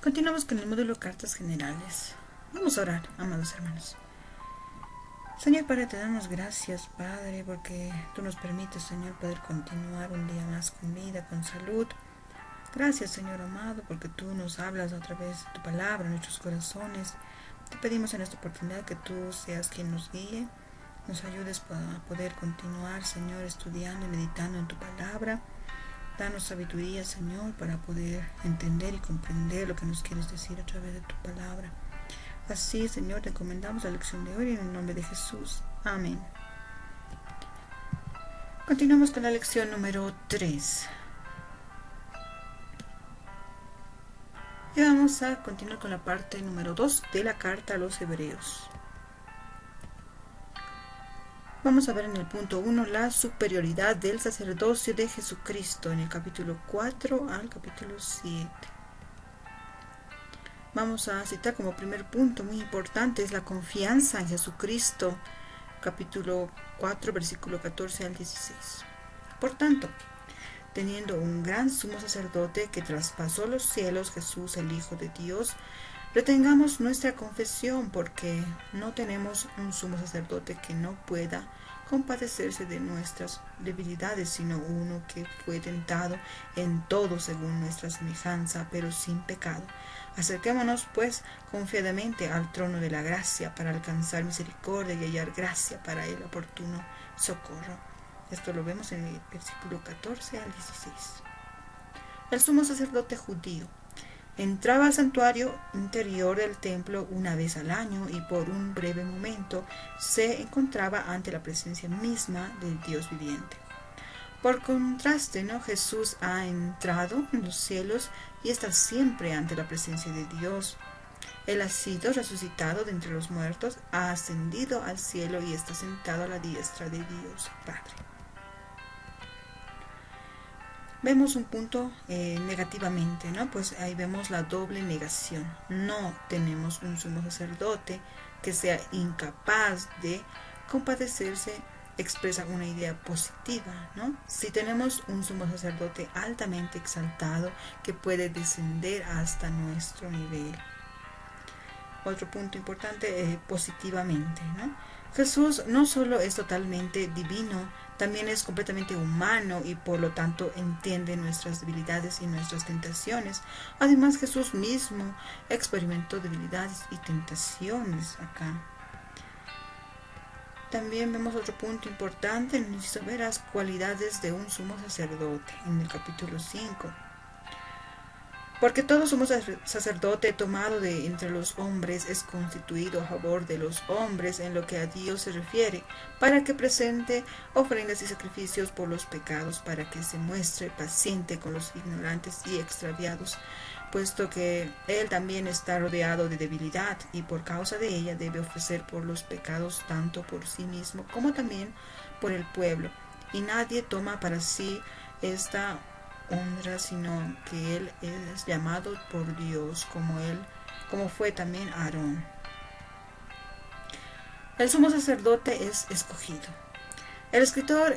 Continuamos con el módulo Cartas Generales. Vamos a orar, amados hermanos. Señor Padre, te damos gracias, Padre, porque tú nos permites, Señor, poder continuar un día más con vida, con salud. Gracias, Señor amado, porque tú nos hablas a través de tu palabra en nuestros corazones. Te pedimos en esta oportunidad que tú seas quien nos guíe, nos ayudes para poder continuar, Señor, estudiando y meditando en tu palabra. Danos sabiduría, Señor, para poder entender y comprender lo que nos quieres decir a través de tu palabra. Así, Señor, te encomendamos la lección de hoy en el nombre de Jesús. Amén. Continuamos con la lección número 3. Y vamos a continuar con la parte número 2 de la carta a los Hebreos. Vamos a ver en el punto 1 la superioridad del sacerdocio de Jesucristo en el capítulo 4 al capítulo 7. Vamos a citar como primer punto muy importante es la confianza en Jesucristo, capítulo 4, versículo 14 al 16. Por tanto, teniendo un gran sumo sacerdote que traspasó los cielos, Jesús, el Hijo de Dios, retengamos nuestra confesión, porque no tenemos un sumo sacerdote que no pueda compadecerse de nuestras debilidades, sino uno que fue tentado en todo según nuestra semejanza, pero sin pecado. Acerquémonos, pues, confiadamente al trono de la gracia para alcanzar misericordia y hallar gracia para el oportuno socorro. Esto lo vemos en el versículo 14 al 16. El sumo sacerdote judío entraba al santuario interior del templo una vez al año y por un breve momento se encontraba ante la presencia misma del Dios viviente. Por contraste, Jesús ha entrado en los cielos y está siempre ante la presencia de Dios. Él ha sido resucitado de entre los muertos, ha ascendido al cielo y está sentado a la diestra de Dios Padre. Vemos un punto negativamente, pues ahí vemos la doble negación. No tenemos un sumo sacerdote que sea incapaz de compadecerse, expresa una idea positiva, Si tenemos un sumo sacerdote altamente exaltado que puede descender hasta nuestro nivel. Otro punto importante, positivamente, Jesús no solo es totalmente divino, también es completamente humano y por lo tanto entiende nuestras debilidades y nuestras tentaciones. Además, Jesús mismo experimentó debilidades y tentaciones acá. También vemos otro punto importante en ver las cualidades de un sumo sacerdote en el capítulo 5. Porque todo sumo sacerdote tomado de entre los hombres es constituido a favor de los hombres en lo que a Dios se refiere, para que presente ofrendas y sacrificios por los pecados, para que se muestre paciente con los ignorantes y extraviados, puesto que él también está rodeado de debilidad y por causa de ella debe ofrecer por los pecados tanto por sí mismo como también por el pueblo. Y nadie toma para sí esta honra, sino que él es llamado por Dios como fue también Aarón. El sumo sacerdote es escogido. El escritor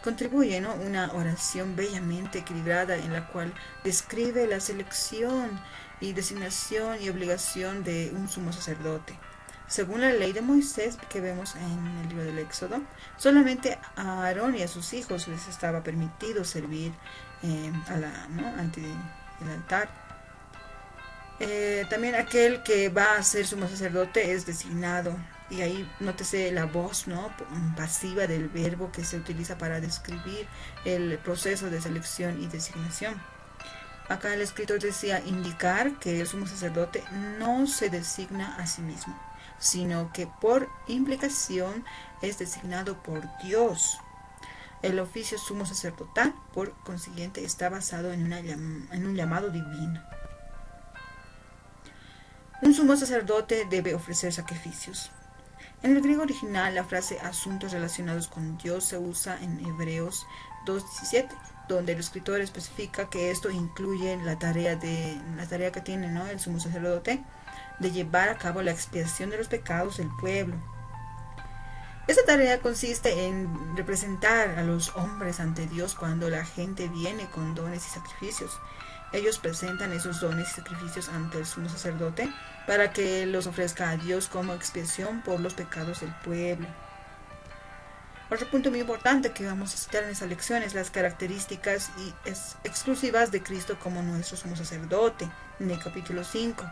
contribuye una oración bellamente equilibrada en la cual describe la selección y designación y obligación de un sumo sacerdote. Según la ley de Moisés que vemos en el libro del Éxodo, solamente a Aarón y a sus hijos les estaba permitido servir ante el altar. También aquel que va a ser sumo sacerdote es designado, y ahí nótese la voz pasiva del verbo que se utiliza para describir el proceso de selección y designación. Acá el escritor decía indicar que el sumo sacerdote no se designa a sí mismo, sino que por implicación es designado por Dios. El oficio sumo sacerdotal, por consiguiente, está basado en un llamado divino. Un sumo sacerdote debe ofrecer sacrificios. En el griego original, la frase asuntos relacionados con Dios se usa en Hebreos 2:17, donde el escritor especifica que esto incluye la tarea que tiene el sumo sacerdote de llevar a cabo la expiación de los pecados del pueblo. Esta tarea consiste en representar a los hombres ante Dios cuando la gente viene con dones y sacrificios. ellos presentan esos dones y sacrificios ante el sumo sacerdote para que los ofrezca a Dios como expiación por los pecados del pueblo. Otro punto muy importante que vamos a citar en esta lección es las características exclusivas de Cristo como nuestro sumo sacerdote, en el capítulo 5.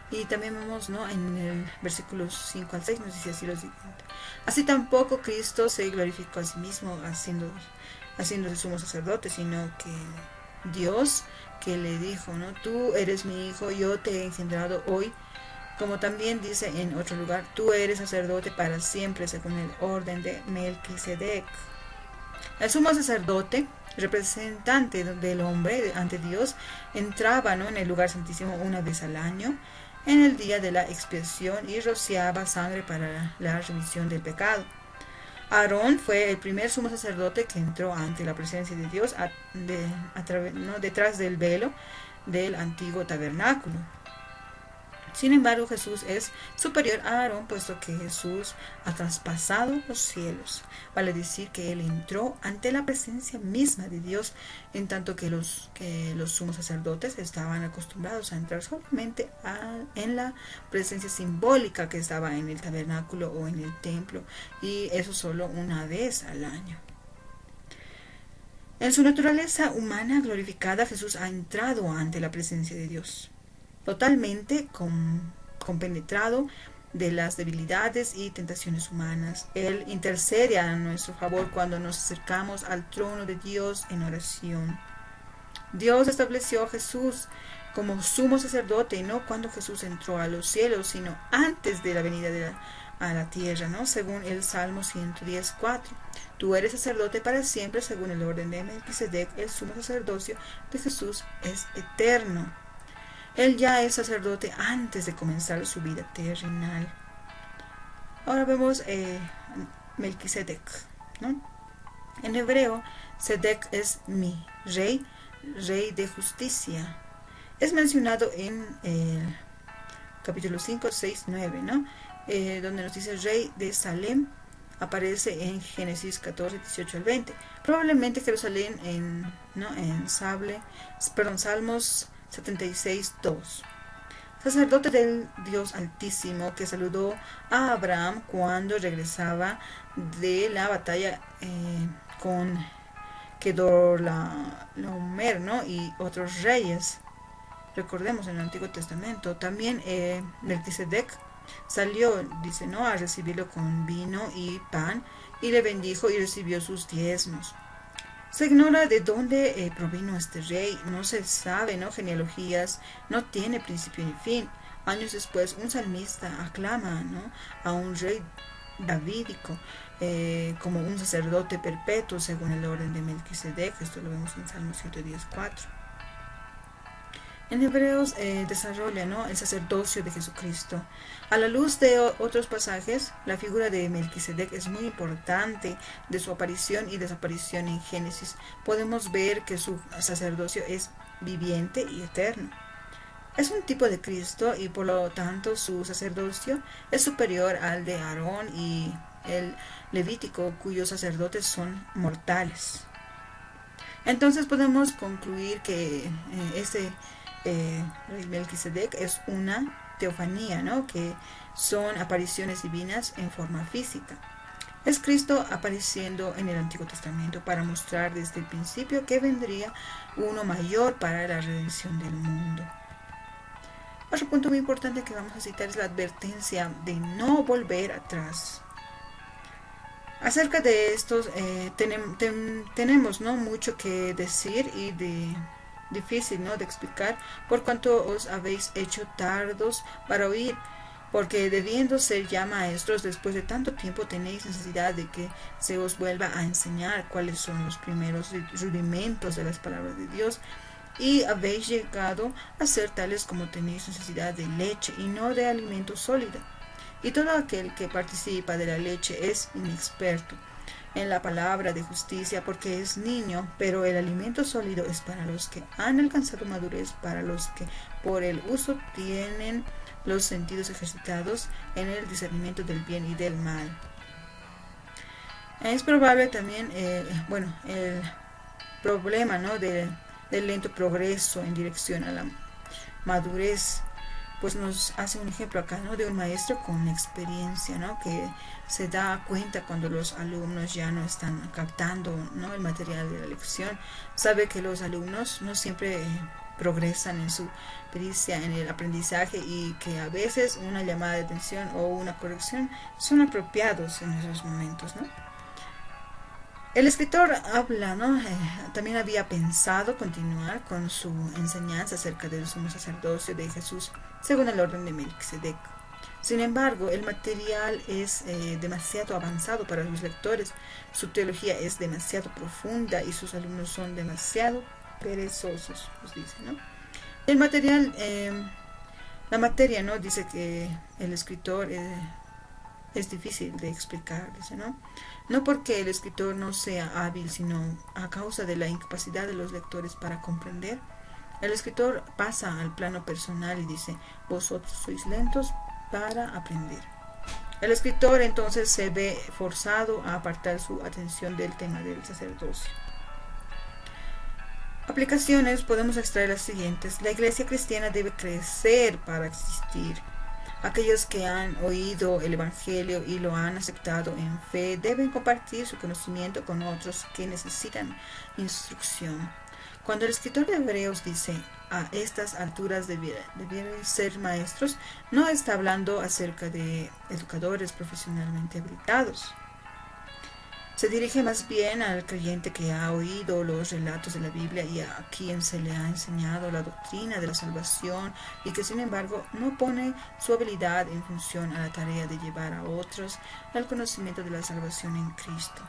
Y también vemos, ¿no?, en el versículo 5 al 6 nos dice así lo siguiente: así tampoco Cristo se glorificó a sí mismo haciéndose sumo sacerdote, sino que Dios, que le dijo, ¿no?, tú eres mi hijo, yo te he engendrado hoy. Como también dice en otro lugar, tú eres sacerdote para siempre según el orden de Melquisedec. El sumo sacerdote, representante del hombre ante Dios, entraba, ¿no?, en el lugar santísimo una vez al año, en el día de la expiación, y rociaba sangre para la remisión del pecado. Aarón fue el primer sumo sacerdote que entró ante la presencia de Dios detrás del velo del antiguo tabernáculo. Sin embargo, Jesús es superior a Aarón, puesto que Jesús ha traspasado los cielos. Vale decir que Él entró ante la presencia misma de Dios, en tanto que los sumos sacerdotes estaban acostumbrados a entrar solamente en la presencia simbólica que estaba en el tabernáculo o en el templo, y eso solo una vez al año. En su naturaleza humana glorificada, Jesús ha entrado ante la presencia de Dios, totalmente compenetrado de las debilidades y tentaciones humanas. Él intercede a nuestro favor cuando nos acercamos al trono de Dios en oración. Dios estableció a Jesús como sumo sacerdote, y no cuando Jesús entró a los cielos, sino antes de la venida a la tierra, ¿no?, según el Salmo 110:4. Tú eres sacerdote para siempre según el orden de Melquisedec. El sumo sacerdocio de Jesús es eterno. Él ya es sacerdote antes de comenzar su vida terrenal. Ahora vemos Melquisedec, ¿no? En hebreo, Sedec es mi rey, rey de justicia. Es mencionado en capítulo 5, 6, 9, ¿no?, donde nos dice rey de Salem. Aparece en Génesis 14, 18 al 20. Probablemente Jerusalén en Salmos 76:2. Sacerdote del Dios Altísimo, que saludó a Abraham cuando regresaba de la batalla con Kedorlaomer, ¿no?, y otros reyes. Recordemos en el Antiguo Testamento. También Melquisedec salió, dice, ¿no?, a recibirlo con vino y pan, y le bendijo y recibió sus diezmos. Se ignora de dónde provino este rey, no se sabe, ¿no?, genealogías, no tiene principio ni fin. Años después, un salmista aclama, ¿no?, a un rey davídico como un sacerdote perpetuo según el orden de Melquisedec. Esto lo vemos en Salmo 110:4. En Hebreos desarrolla, ¿no?, el sacerdocio de Jesucristo. A la luz de otros pasajes, la figura de Melquisedec es muy importante. De su aparición y desaparición en Génesis podemos ver que su sacerdocio es viviente y eterno. Es un tipo de Cristo, y por lo tanto su sacerdocio es superior al de Aarón y el Levítico, cuyos sacerdotes son mortales. Entonces podemos concluir que Melquisedec es una teofanía, ¿no?, que son apariciones divinas en forma física. Es Cristo apareciendo en el Antiguo Testamento para mostrar desde el principio que vendría uno mayor para la redención del mundo. Otro punto muy importante que vamos a citar es la advertencia de no volver atrás. Acerca de estos tenemos, ¿no?, mucho que decir y difícil, ¿no?, de explicar, por cuanto os habéis hecho tardos para oír, porque debiendo ser ya maestros después de tanto tiempo tenéis necesidad de que se os vuelva a enseñar cuáles son los primeros rudimentos de las palabras de Dios, y habéis llegado a ser tales como tenéis necesidad de leche y no de alimento sólido. Y todo aquel que participa de la leche es inexperto en la palabra de justicia, porque es niño, pero el alimento sólido es para los que han alcanzado madurez, para los que por el uso tienen los sentidos ejercitados en el discernimiento del bien y del mal. Es probable también, el problema, ¿no?, de del lento progreso en dirección a la madurez, pues nos hace un ejemplo acá, ¿no?, de un maestro con experiencia, ¿no?, que se da cuenta cuando los alumnos ya no están captando, ¿no?, el material de la lección. Sabe que los alumnos no siempre progresan en su pericia en el aprendizaje y que a veces una llamada de atención o una corrección son apropiados en esos momentos, ¿no? El escritor habla, ¿no? También había pensado continuar con su enseñanza acerca del sumo sacerdocio de Jesús según el orden de Melquisedec. Sin embargo, el material es demasiado avanzado para sus lectores, su teología es demasiado profunda y sus alumnos son demasiado perezosos, nos dice, ¿no? El material, la materia, ¿no?, dice que el escritor es difícil de explicar, dice, ¿no? No porque el escritor no sea hábil, sino a causa de la incapacidad de los lectores para comprender. El escritor pasa al plano personal y dice, vosotros sois lentos para aprender. El escritor entonces se ve forzado a apartar su atención del tema del sacerdocio. Aplicaciones podemos extraer las siguientes. La iglesia cristiana debe crecer para existir. Aquellos que han oído el Evangelio y lo han aceptado en fe deben compartir su conocimiento con otros que necesitan instrucción. Cuando el escritor de Hebreos dice, a estas alturas debieran ser maestros, no está hablando acerca de educadores profesionalmente habilitados. Se dirige más bien al creyente que ha oído los relatos de la Biblia y a quien se le ha enseñado la doctrina de la salvación y que sin embargo no pone su habilidad en función a la tarea de llevar a otros al conocimiento de la salvación en Cristo.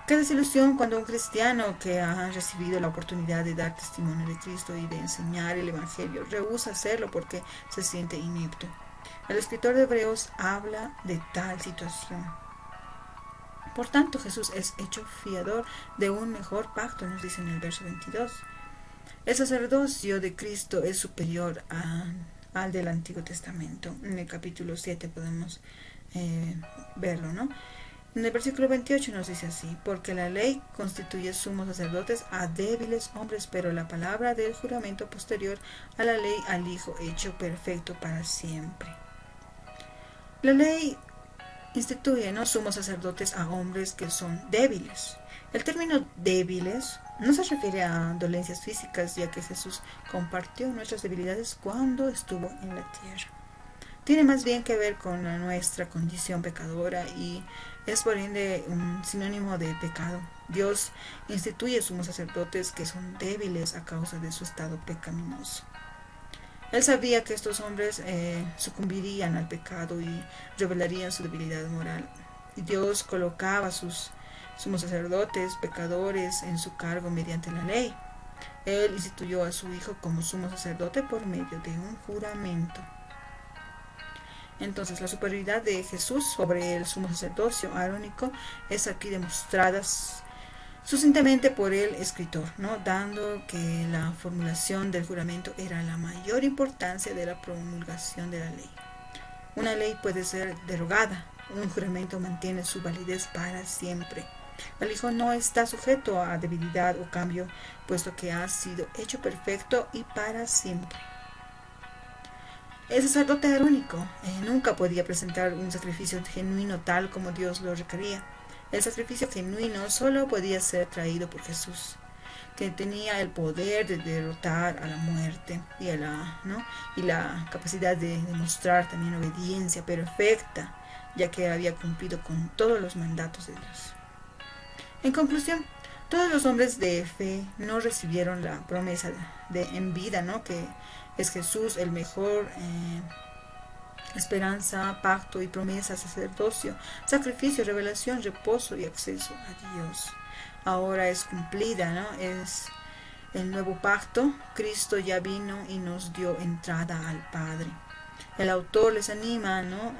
Qué desilusión cuando un cristiano que ha recibido la oportunidad de dar testimonio de Cristo y de enseñar el Evangelio rehúsa hacerlo porque se siente inepto. El escritor de Hebreos habla de tal situación. Por tanto, Jesús es hecho fiador de un mejor pacto, nos dice en el verso 22. El sacerdocio de Cristo es superior al del Antiguo Testamento. En el capítulo 7 podemos verlo, ¿no? En el versículo 28 nos dice así, porque la ley constituye sumos sacerdotes a débiles hombres, pero la palabra del juramento posterior a la ley al Hijo hecho perfecto para siempre. La ley instituye, ¿no?, sumos sacerdotes a hombres que son débiles. El término débiles no se refiere a dolencias físicas, ya que Jesús compartió nuestras debilidades cuando estuvo en la tierra. Tiene más bien que ver con nuestra condición pecadora y es por ende un sinónimo de pecado. Dios instituye sumos sacerdotes que son débiles a causa de su estado pecaminoso. Él sabía que estos hombres sucumbirían al pecado y revelarían su debilidad moral. Y Dios colocaba a sus sumos sacerdotes pecadores en su cargo mediante la ley. Él instituyó a su Hijo como sumo sacerdote por medio de un juramento. Entonces, la superioridad de Jesús sobre el sumo sacerdocio arónico es aquí demostrada sucintamente por el escritor, ¿no?, dando que la formulación del juramento era la mayor importancia de la promulgación de la ley. Una ley puede ser derogada, un juramento mantiene su validez para siempre. El Hijo no está sujeto a debilidad o cambio, puesto que ha sido hecho perfecto y para siempre. El sacerdote arónico nunca podía presentar un sacrificio genuino tal como Dios lo requería. El sacrificio genuino solo podía ser traído por Jesús, que tenía el poder de derrotar a la muerte y la capacidad de demostrar también obediencia perfecta, ya que había cumplido con todos los mandatos de Dios. En conclusión, todos los hombres de fe no recibieron la promesa en vida, ¿no?, que es Jesús el mejor esperanza, pacto y promesa, sacerdocio, sacrificio, revelación, reposo y acceso a Dios. Ahora es cumplida, ¿no? Es el nuevo pacto. Cristo ya vino y nos dio entrada al Padre. El autor les anima, ¿no?,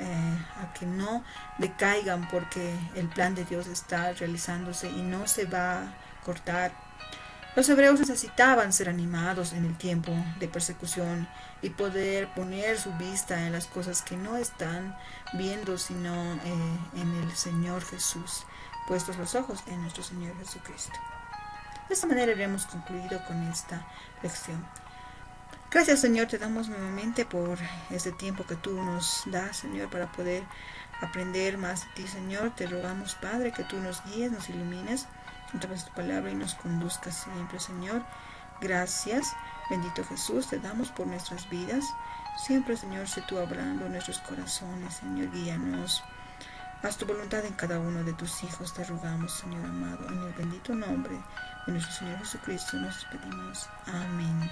a que no decaigan porque el plan de Dios está realizándose y no se va a cortar. Los hebreos necesitaban ser animados en el tiempo de persecución y poder poner su vista en las cosas que no están viendo, sino en el Señor Jesús, puestos los ojos en nuestro Señor Jesucristo. De esta manera habremos concluido con esta lección. Gracias, Señor, te damos nuevamente por este tiempo que tú nos das, Señor, para poder aprender más de ti, Señor. Te rogamos, Padre, que tú nos guíes, nos ilumines a través de tu palabra y nos conduzcas siempre, Señor. Gracias, bendito Jesús, te damos por nuestras vidas. Siempre, Señor, sé tú hablando en nuestros corazones, Señor, guíanos. Haz tu voluntad en cada uno de tus hijos, te rogamos, Señor amado, en el bendito nombre de nuestro Señor Jesucristo nos despedimos. Amén.